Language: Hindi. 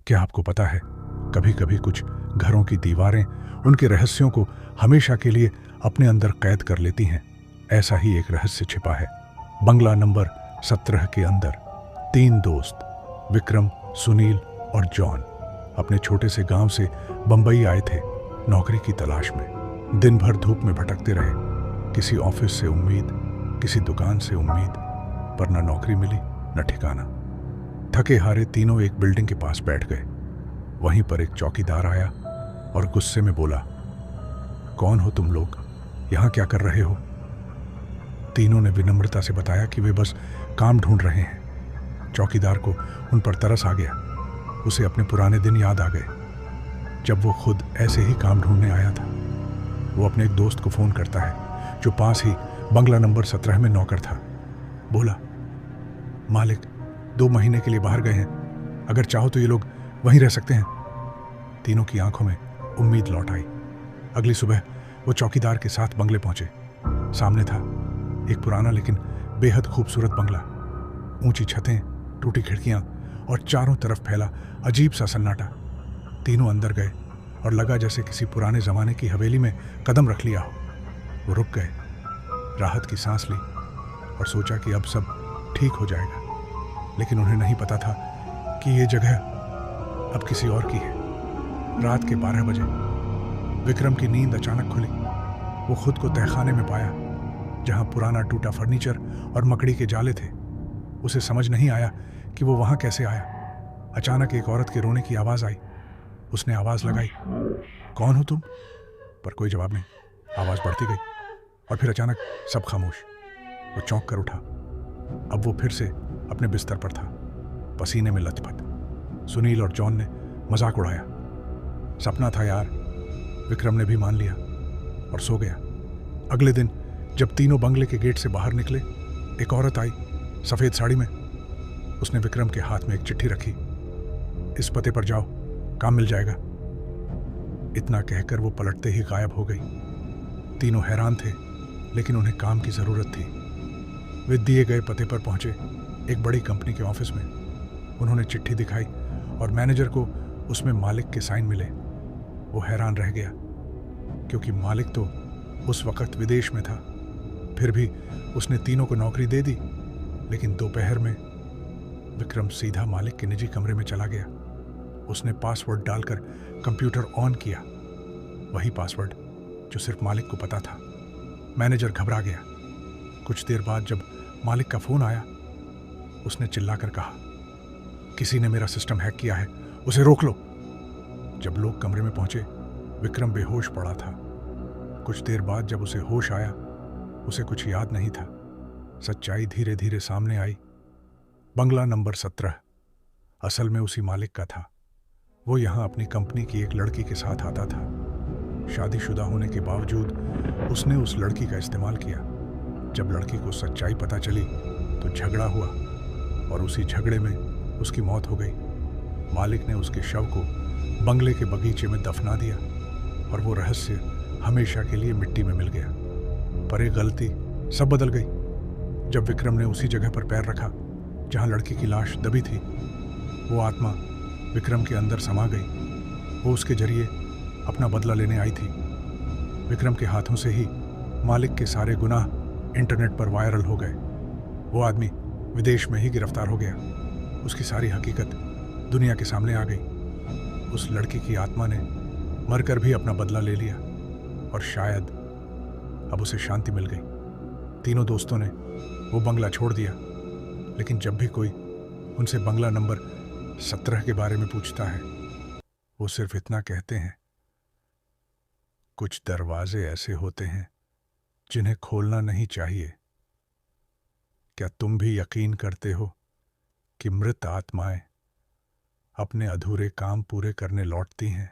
क्या आपको पता है, कभी कभी कुछ घरों की दीवारें उनके रहस्यों को हमेशा के लिए अपने अंदर कैद कर लेती हैं। ऐसा ही एक रहस्य छिपा है बंगला नंबर 17 के अंदर। 3 दोस्त विक्रम, सुनील और जॉन अपने छोटे से गांव से बंबई आए थे नौकरी की तलाश में। दिन भर धूप में भटकते रहे, किसी ऑफिस से उम्मीद, किसी दुकान से उम्मीद, पर न नौकरी मिली न ठिकाना। थके हारे तीनों एक बिल्डिंग के पास बैठ गए। वहीं पर एक चौकीदार आया और गुस्से में बोला, कौन हो तुम लोग, यहां क्या कर रहे हो? तीनों ने विनम्रता से बताया कि वे बस काम ढूंढ रहे हैं। चौकीदार को उन पर तरस आ गया। उसे अपने पुराने दिन याद आ गए जब वो खुद ऐसे ही काम ढूंढने आया था। वो अपने एक दोस्त को फोन करता है जो पास ही बंगला नंबर 17 में नौकर था। बोला, मालिक 2 महीने के लिए बाहर गए हैं, अगर चाहो तो ये लोग वहीं रह सकते हैं। तीनों की आंखों में उम्मीद लौट आई। अगली सुबह वो चौकीदार के साथ बंगले पहुंचे। सामने था एक पुराना लेकिन बेहद खूबसूरत बंगला। ऊंची छतें, टूटी खिड़कियां और चारों तरफ फैला अजीब सा सन्नाटा। तीनों अंदर गए और लगा जैसे किसी पुराने जमाने की हवेली में कदम रख लिया हो। वो रुक गए, राहत की सांस ली और सोचा कि अब सब ठीक हो जाएगा। लेकिन उन्हें नहीं पता था कि ये जगह अब किसी और की है। रात के 12 बजे विक्रम की नींद अचानक खुली। वो खुद को तहखाने में पाया जहां पुराना टूटा फर्नीचर और मकड़ी के जाले थे। उसे समझ नहीं आया कि वो वहां कैसे आया। अचानक एक औरत के रोने की आवाज आई। उसने आवाज लगाई, कौन हो तुम? पर कोई जवाब नहीं। आवाज बढ़ती गई और फिर अचानक सब खामोश। वो चौंक कर उठा। अब वो फिर से अपने बिस्तर पर था, पसीने में लथपथ। सुनील और जॉन ने मजाक उड़ाया, सपना था यार। विक्रम ने भी मान लिया और सो गया। अगले दिन जब तीनों बंगले के गेट से बाहर निकले, एक औरत आई सफेद साड़ी में। उसने विक्रम के हाथ में एक चिट्ठी रखी, इस पते पर जाओ, काम मिल जाएगा। इतना कहकर वो पलटते ही गायब हो गई। तीनों हैरान थे, लेकिन उन्हें काम की जरूरत थी। वे दिए गए पते पर पहुंचे, एक बड़ी कंपनी के ऑफिस में। उन्होंने चिट्ठी दिखाई और मैनेजर को उसमें मालिक के साइन मिले। वो हैरान रह गया क्योंकि मालिक तो उस वक्त विदेश में था। फिर भी उसने तीनों को नौकरी दे दी। लेकिन दोपहर में विक्रम सीधा मालिक के निजी कमरे में चला गया। उसने पासवर्ड डालकर कंप्यूटर ऑन किया, वही पासवर्ड जो सिर्फ मालिक को पता था। मैनेजर घबरा गया। कुछ देर बाद जब मालिक का फोन आया, उसने चिल्लाकर कहा, किसी ने मेरा सिस्टम हैक किया है, उसे रोक लो। जब लोग कमरे में पहुंचे, विक्रम बेहोश पड़ा था। कुछ देर बाद जब उसे होश आया, उसे कुछ याद नहीं था। सच्चाई धीरे धीरे सामने आई। बंगला नंबर 17 असल में उसी मालिक का था। वो यहां अपनी कंपनी की एक लड़की के साथ आता था। शादीशुदा होने के बावजूद उसने उस लड़की का इस्तेमाल किया। जब लड़की को सच्चाई पता चली तो झगड़ा हुआ और उसी झगड़े में उसकी मौत हो गई। मालिक ने उसके शव को बंगले के बगीचे में दफना दिया और वो रहस्य हमेशा के लिए मिट्टी में मिल गया। पर एक गलती सब बदल गई। जब विक्रम ने उसी जगह पर पैर रखा जहां लड़की की लाश दबी थी, वो आत्मा विक्रम के अंदर समा गई। वो उसके जरिए अपना बदला लेने आई थी। विक्रम के हाथों से ही मालिक के सारे गुनाह इंटरनेट पर वायरल हो गए। वो आदमी विदेश में ही गिरफ्तार हो गया। उसकी सारी हकीकत दुनिया के सामने आ गई। उस लड़की की आत्मा ने मरकर भी अपना बदला ले लिया और शायद अब उसे शांति मिल गई। तीनों दोस्तों ने वो बंगला छोड़ दिया, लेकिन जब भी कोई उनसे बंगला नंबर 17 के बारे में पूछता है, वो सिर्फ इतना कहते हैं, कुछ दरवाजे ऐसे होते हैं जिन्हें खोलना नहीं चाहिए। क्या तुम भी यकीन करते हो कि मृत आत्माएं अपने अधूरे काम पूरे करने लौटती हैं?